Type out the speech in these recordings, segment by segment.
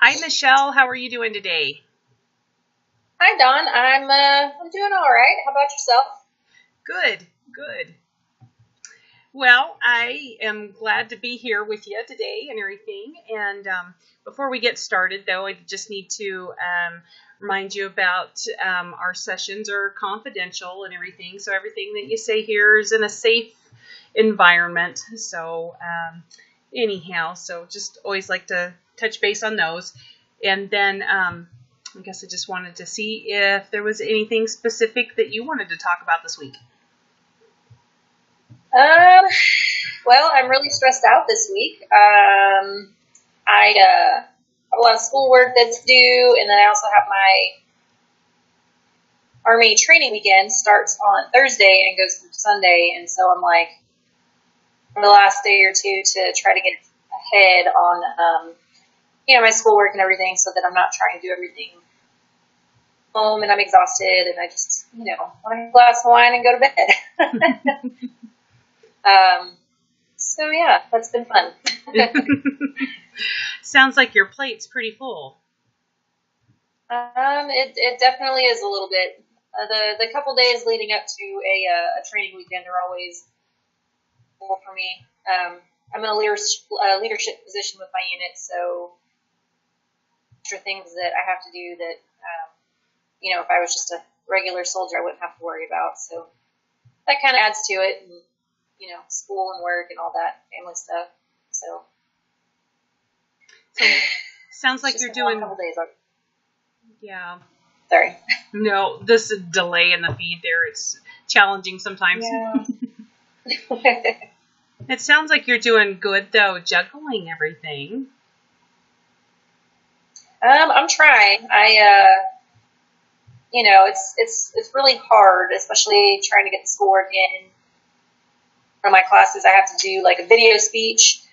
Hi, Michelle. How are you doing today? Hi Don, I'm doing all right. How about yourself? Good, good. Well, I am glad to be here with you today and everything. And before we get started, though, I just need to remind you about our sessions are confidential and everything. So everything that you say here is in a safe environment. So anyhow, so just always like to touch base on those. And then I guess I just wanted to see if there was anything specific that you wanted to talk about this week. Um, well, I'm really stressed out this week. I have a lot of schoolwork that's due, and then I also have my Army training weekend starts on Thursday and goes through Sunday, and so I'm like the last day or two to try to get ahead on my schoolwork and everything, so that I'm not trying to do everything home and I'm exhausted and I just want to have a glass of wine and go to bed. So yeah, that's been fun. Sounds like your plate's pretty full. It definitely is a little bit. The couple days leading up to a training weekend are always full for me. I'm in a leadership position with my unit, so extra things that I have to do that if I was just a regular soldier, I wouldn't have to worry about. So that kind of adds to it, and school and work and all that family stuff. So sounds like you're doing. Couple days. Yeah. Sorry. No, this delay in the feed there, it's challenging sometimes. Yeah. It sounds like you're doing good, though, juggling everything. I'm trying. It's really hard, especially trying to get the schoolwork in. For my classes, I have to do like a video speech,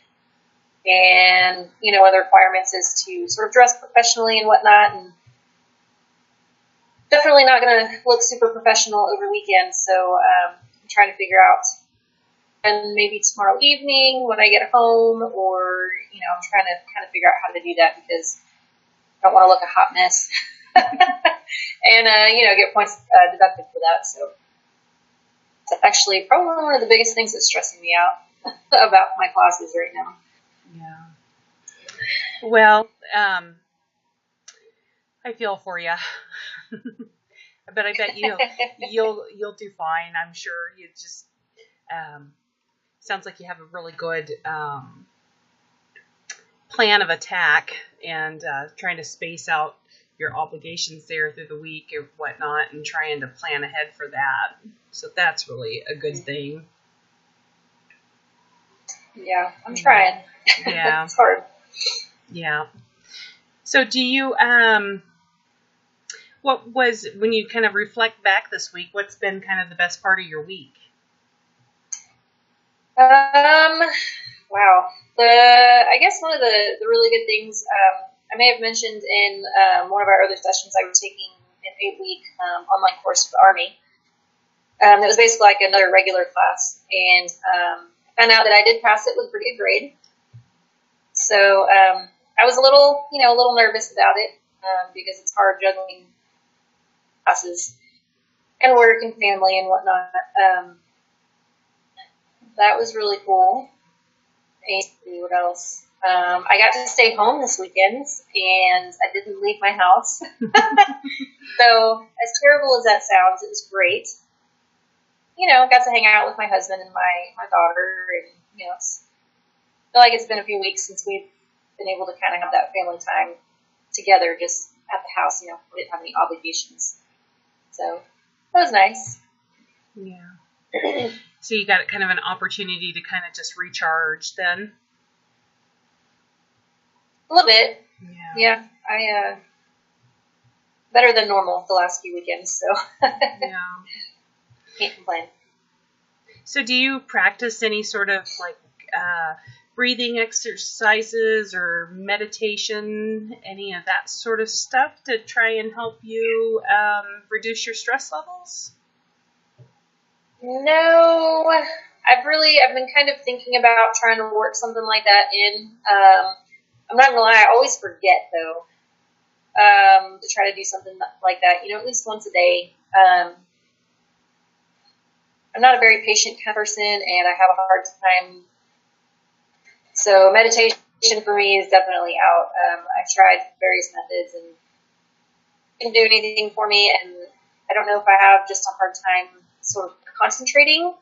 and one of the requirements is to sort of dress professionally and whatnot, and definitely not going to look super professional over weekends. So I'm trying to figure out, and maybe tomorrow evening when I get home, or I'm trying to kind of figure out how to do that because I don't want to look a hot mess, and get points deducted for that. So it's actually probably one of the biggest things that's stressing me out about my classes right now. Yeah. Well, I feel for you. But I bet you'll do fine. I'm sure. You just sounds like you have a really good plan of attack and trying to space out your obligations there through the week or whatnot, and trying to plan ahead for that. So that's really a good thing. Yeah, I'm trying. Yeah, it's hard. Yeah. So do you what was, when you kind of reflect back this week, what's been kind of the best part of your week? Wow. I guess one of the really good things I may have mentioned in one of our other sessions, I was taking an 8-week online course for the Army. It was basically like another regular class, and I found out that I did pass it with a pretty good grade. So I was a little nervous about it because it's hard juggling classes and work and family and whatnot. That was really cool. And what else? I got to stay home this weekend, and I didn't leave my house. So, as terrible as that sounds, it was great. Got to hang out with my husband and my daughter, and I feel like it's been a few weeks since we've been able to kind of have that family time together, just at the house. We didn't have any obligations, so that was nice. Yeah. So you got kind of an opportunity to kind of just recharge then? A little bit. Yeah. I better than normal the last few weekends, so yeah. Can't complain. So do you practice any sort of like breathing exercises or meditation, any of that sort of stuff to try and help you reduce your stress levels? No, I've been kind of thinking about trying to work something like that in. I'm not gonna lie, I always forget though to try to do something like that. At least once a day. I'm not a very patient kind of person, and I have a hard time. So meditation for me is definitely out. I've tried various methods and didn't do anything for me, and I don't know if I have just a hard time sort of concentrating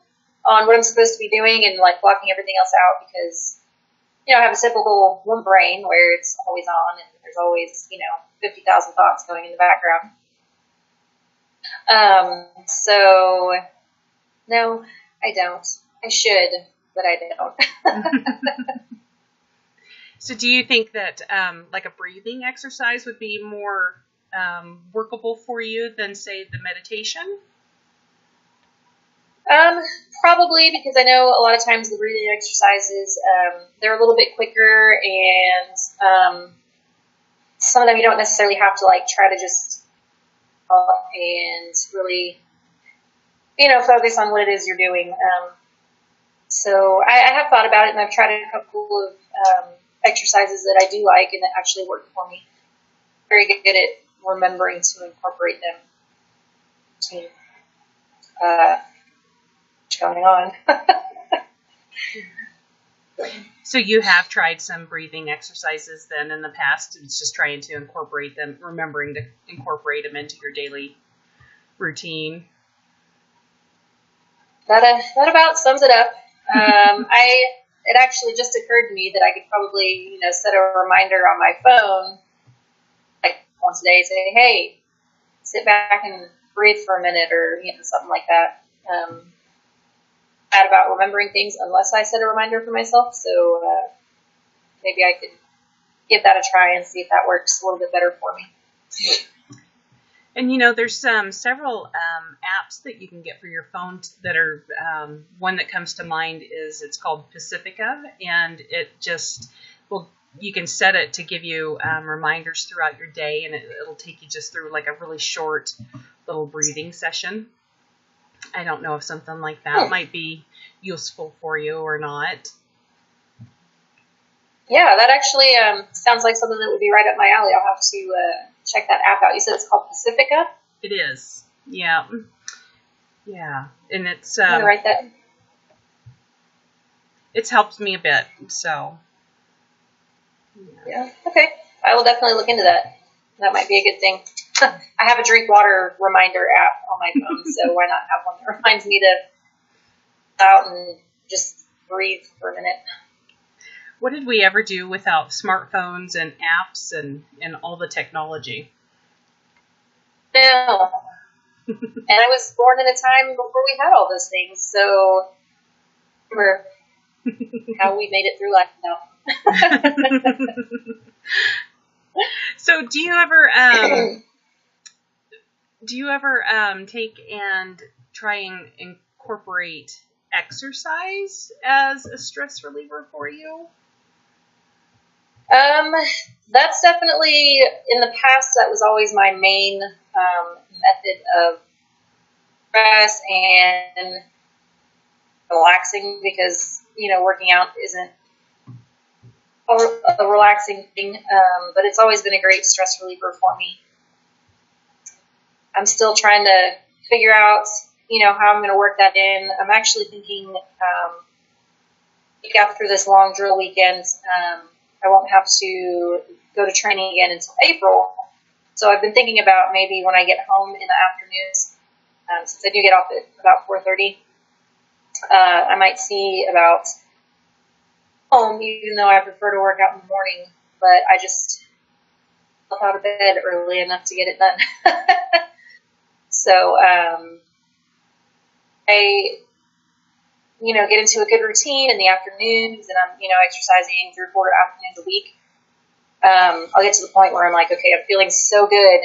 on what I'm supposed to be doing and like blocking everything else out because, I have a typical one brain where it's always on and there's always, 50,000 thoughts going in the background. So no, I don't. I should, but I don't. So do you think that like a breathing exercise would be more workable for you than, say, the meditation? Probably because I know a lot of times the breathing exercises, they're a little bit quicker and some of them you don't necessarily have to like try to just and really, focus on what it is you're doing. So I have thought about it and I've tried a couple of exercises that I do like and that actually work for me. Very good at remembering to incorporate them. What's going on? So you have tried some breathing exercises then in the past. It's just trying to incorporate them, remembering to incorporate them into your daily routine. That about sums it up. It actually just occurred to me that I could probably, set a reminder on my phone, like once a day, say, hey, sit back and breathe for a minute or, something like that. Bad about remembering things unless I set a reminder for myself. So maybe I could give that a try and see if that works a little bit better for me. And there's several apps that you can get for your phone that are one that comes to mind is it's called Pacifica, and it just you can set it to give you reminders throughout your day, and it'll take you just through like a really short little breathing session. I don't know if something like that might be useful for you or not. Yeah, that actually sounds like something that would be right up my alley. I'll have to check that app out. You said it's called Pacifica? It is. Yeah. Yeah. And it's I'm gonna write that. It's helped me a bit, so yeah. Okay. I will definitely look into that. That might be a good thing. I have a drink water reminder app on my phone, so why not have one that reminds me to out and just breathe for a minute. What did we ever do without smartphones and apps and all the technology? No. And I was born in a time before we had all those things, so remember how we made it through life now. So do you ever take and try and incorporate exercise as a stress reliever for you? That's definitely, in the past, that was always my main method of stress and relaxing because, working out isn't a relaxing thing, but it's always been a great stress reliever for me. I'm still trying to figure out, how I'm going to work that in. I'm actually thinking after this long drill weekend, I won't have to go to training again until April. So I've been thinking about maybe when I get home in the afternoons, since I do get off at about 4:30, I might see about home, even though I prefer to work out in the morning, but I just pop out of bed early enough to get it done. So I get into a good routine in the afternoons, and I'm, exercising 3 or 4 afternoons a week. I'll get to the point where I'm like, okay, I'm feeling so good.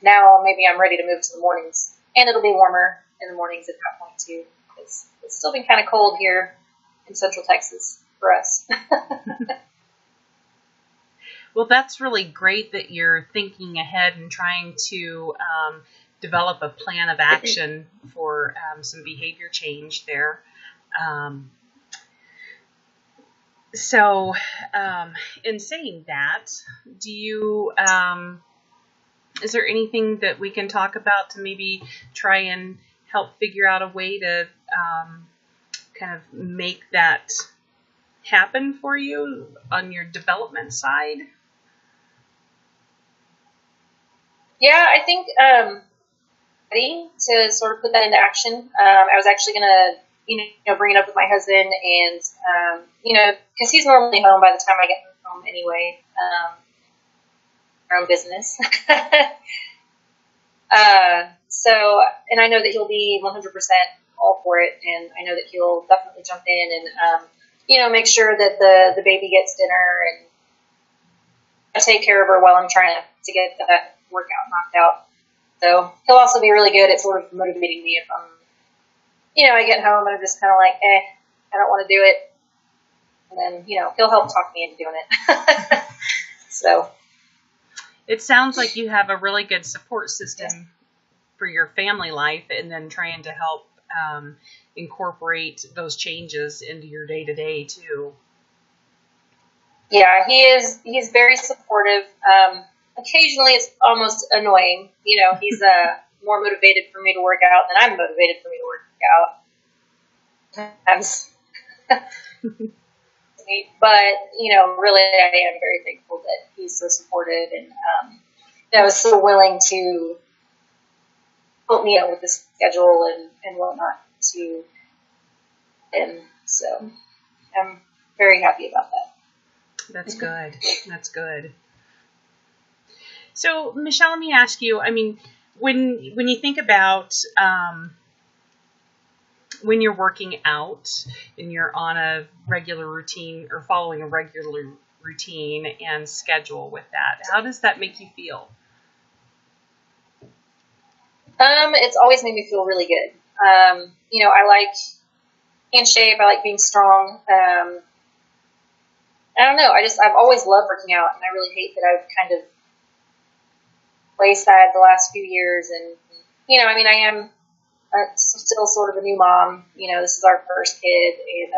Now maybe I'm ready to move to the mornings, and it'll be warmer in the mornings at that point too. It's still been kind of cold here in Central Texas for us. Well, that's really great that you're thinking ahead and trying to develop a plan of action for some behavior change there. So, in saying that, do you, is there anything that we can talk about to maybe try and help figure out a way to kind of make that happen for you on your development side? Yeah, I think ready to sort of put that into action. I was actually going to, bring it up with my husband and, because he's normally home by the time I get home anyway, our own business. So, and I know that he'll be 100% all for it, and I know that he'll definitely jump in and, make sure that the baby gets dinner, and I take care of her while I'm trying to get that workout knocked out. So he'll also be really good at sort of motivating me if I'm, I get home and I'm just kind of like, I don't want to do it. And then, he'll help talk me into doing it. So. It sounds like you have a really good support system for your family life, and then trying to help incorporate those changes into your day-to-day too. Yeah, he's very supportive. Occasionally it's almost annoying. He's more motivated for me to work out than I'm motivated for me to work out. But, really I am very thankful that he's so supportive and is so willing to help me out with the schedule and whatnot too. And so I'm very happy about that. That's good. That's good. So, Michelle, let me ask you, I mean, when you think about when you're working out and you're on a regular routine or following a regular routine and schedule with that, how does that make you feel? It's always made me feel really good. I like in shape. I like being strong. I don't know. I've always loved working out, and I really hate that I've kind of wayside the last few years. And, I am still sort of a new mom. This is our first kid, and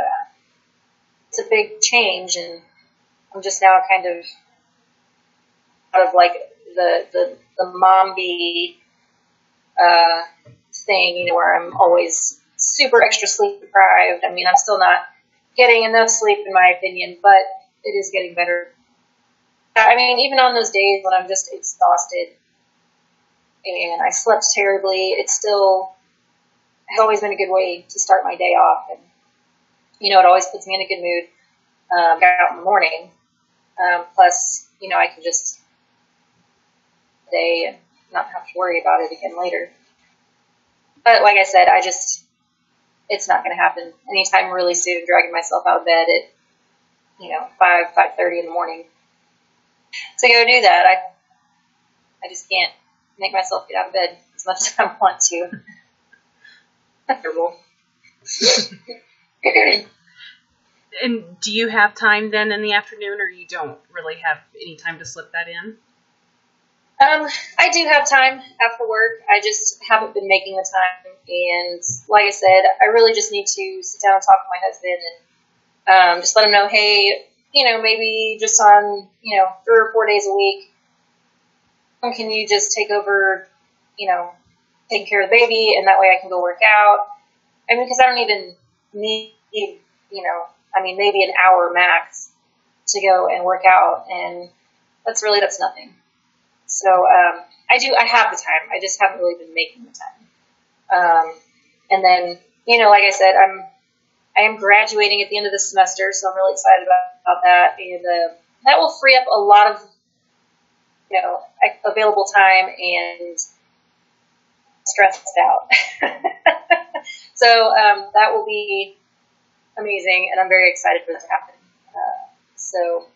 it's a big change, and I'm just now kind of out of like the mom bee thing, where I'm always super extra sleep deprived. I mean, I'm still not getting enough sleep in my opinion, but it is getting better. I mean, even on those days when I'm just exhausted and I slept terribly, it still has always been a good way to start my day off. And, it always puts me in a good mood, get out in the morning. Plus, I can just day and not have to worry about it again later. But like I said, it's not going to happen anytime really soon, dragging myself out of bed at, 5:30 in the morning to go do that. I just can't make myself get out of bed as much as I want to. Comfortable. And do you have time then in the afternoon, or you don't really have any time to slip that in? I do have time after work. I just haven't been making the time. And like I said, I really just need to sit down and talk with my husband and just let him know, hey, maybe just on, 3 or 4 days a week, can you just take over, taking care of the baby, and that way I can go work out. I mean, because I don't even need, maybe an hour max to go and work out, and that's nothing. So I have the time. I just haven't really been making the time. And then, like I said, I am graduating at the end of the semester, so I'm really excited about that, and that will free up a lot of available time and stressed out. So that will be amazing, and I'm very excited for that to happen. So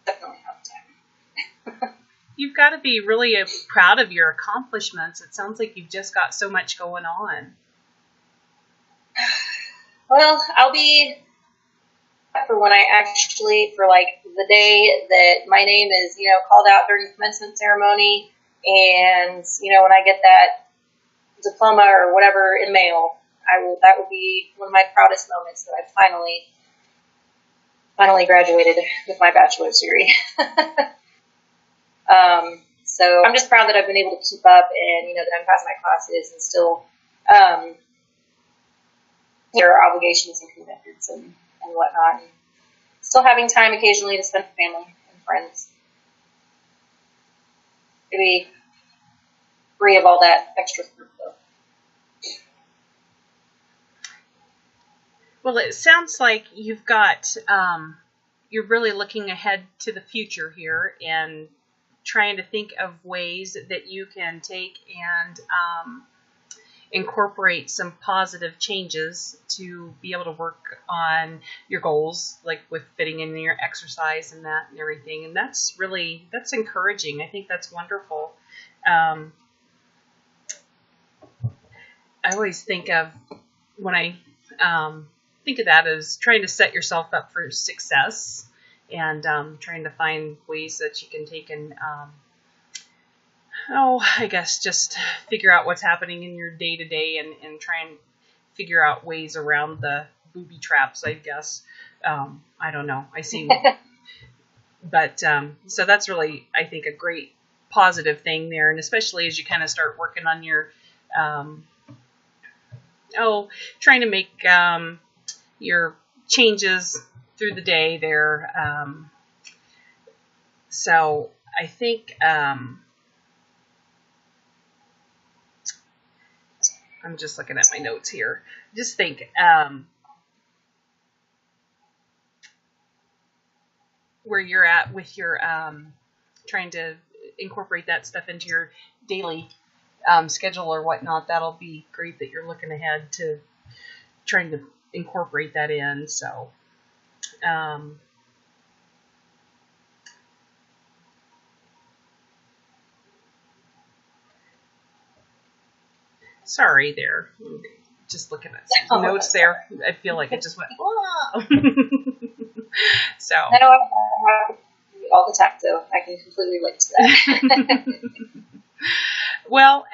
definitely have time. You've got to be really proud of your accomplishments. It sounds like you've just got so much going on. Well, I'll be for when I actually, for like the day that my name is, called out during the commencement ceremony, and, when I get that diploma or whatever in mail, that will be one of my proudest moments that I finally finally graduated with my bachelor's degree. So I'm just proud that I've been able to keep up and, that I'm passing my classes and still there are obligations and commitments and whatnot. And still having time occasionally to spend with family and friends. To be free of all that extra stuff, though. Well, it sounds like you've got, you're really looking ahead to the future here and trying to think of ways that you can take and incorporate some positive changes to be able to work on your goals, like with fitting in your exercise and that and everything. And that's encouraging. I think that's wonderful. I always think of when I think of that as trying to set yourself up for success and trying to find ways that you can take and I guess just figure out what's happening in your day-to-day and try and figure out ways around the booby traps, I guess. I don't know. I see. But so that's really, I think, a great positive thing there. And especially as you kind of start working on your, trying to make your changes through the day there. So I think... I'm just looking at my notes here. Just think, where you're at with your trying to incorporate that stuff into your daily schedule or whatnot. That'll be great that you're looking ahead to trying to incorporate that in. So, sorry there. Just looking at some notes there. I feel like it just went, whoa. So. I know I have all the time, so I can completely relate to that. Well,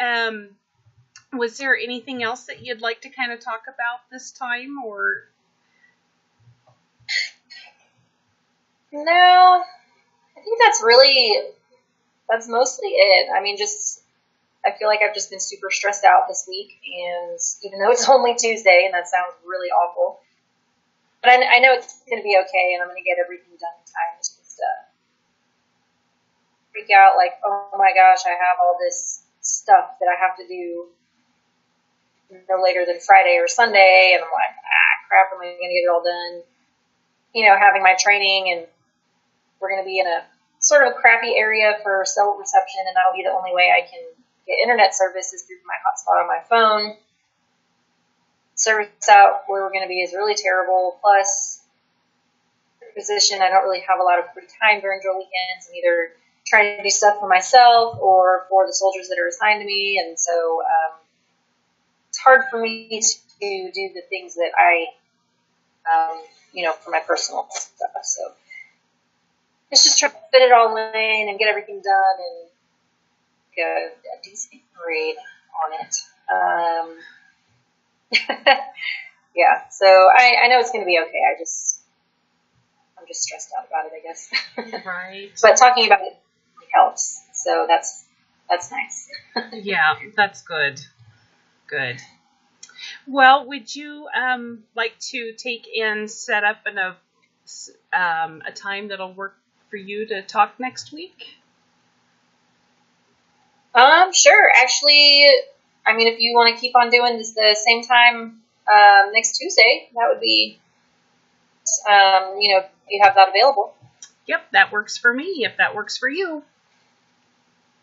was there anything else that you'd like to kind of talk about this time, or? No, I think that's mostly it. I mean, I feel like I've just been super stressed out this week, and even though it's only Tuesday, and that sounds really awful, but I know it's going to be okay, and I'm going to get everything done in time. It's just freak out like, oh my gosh, I have all this stuff that I have to do no later than Friday or Sunday, and I'm like, crap, am I going to get it all done? Having my training, and we're going to be in a sort of a crappy area for cell reception, and that'll be the only way I can get internet service is through my hotspot on my phone. Service out where we're going to be is really terrible. Plus, position, I don't really have a lot of free time during drill weekends. I'm either trying to do stuff for myself or for the soldiers that are assigned to me, and so it's hard for me to do the things that I, for my personal stuff. So it's just trying to fit it all in and get everything done and get a decent grade on it. Yeah, so I know it's going to be okay. I'm just stressed out about it, I guess. Right. But talking about it helps, so that's nice. Yeah, that's good. Good. Well, would you like to take and set up a time that'll work for you to talk next week? Sure. Actually, I mean, if you want to keep on doing this the same time next Tuesday, that would be, you have that available. Yep, that works for me, if that works for you.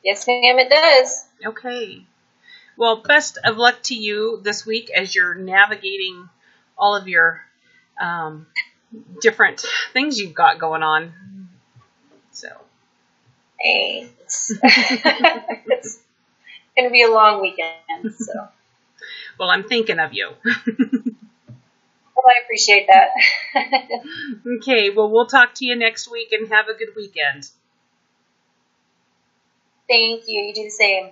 Yes, ma'am, it does. Okay. Well, best of luck to you this week as you're navigating all of your different things you've got going on. So. Thanks. It's going to be a long weekend, so. Well, I'm thinking of you. Well, I appreciate that. Okay, well, we'll talk to you next week and have a good weekend. Thank you. You do the same.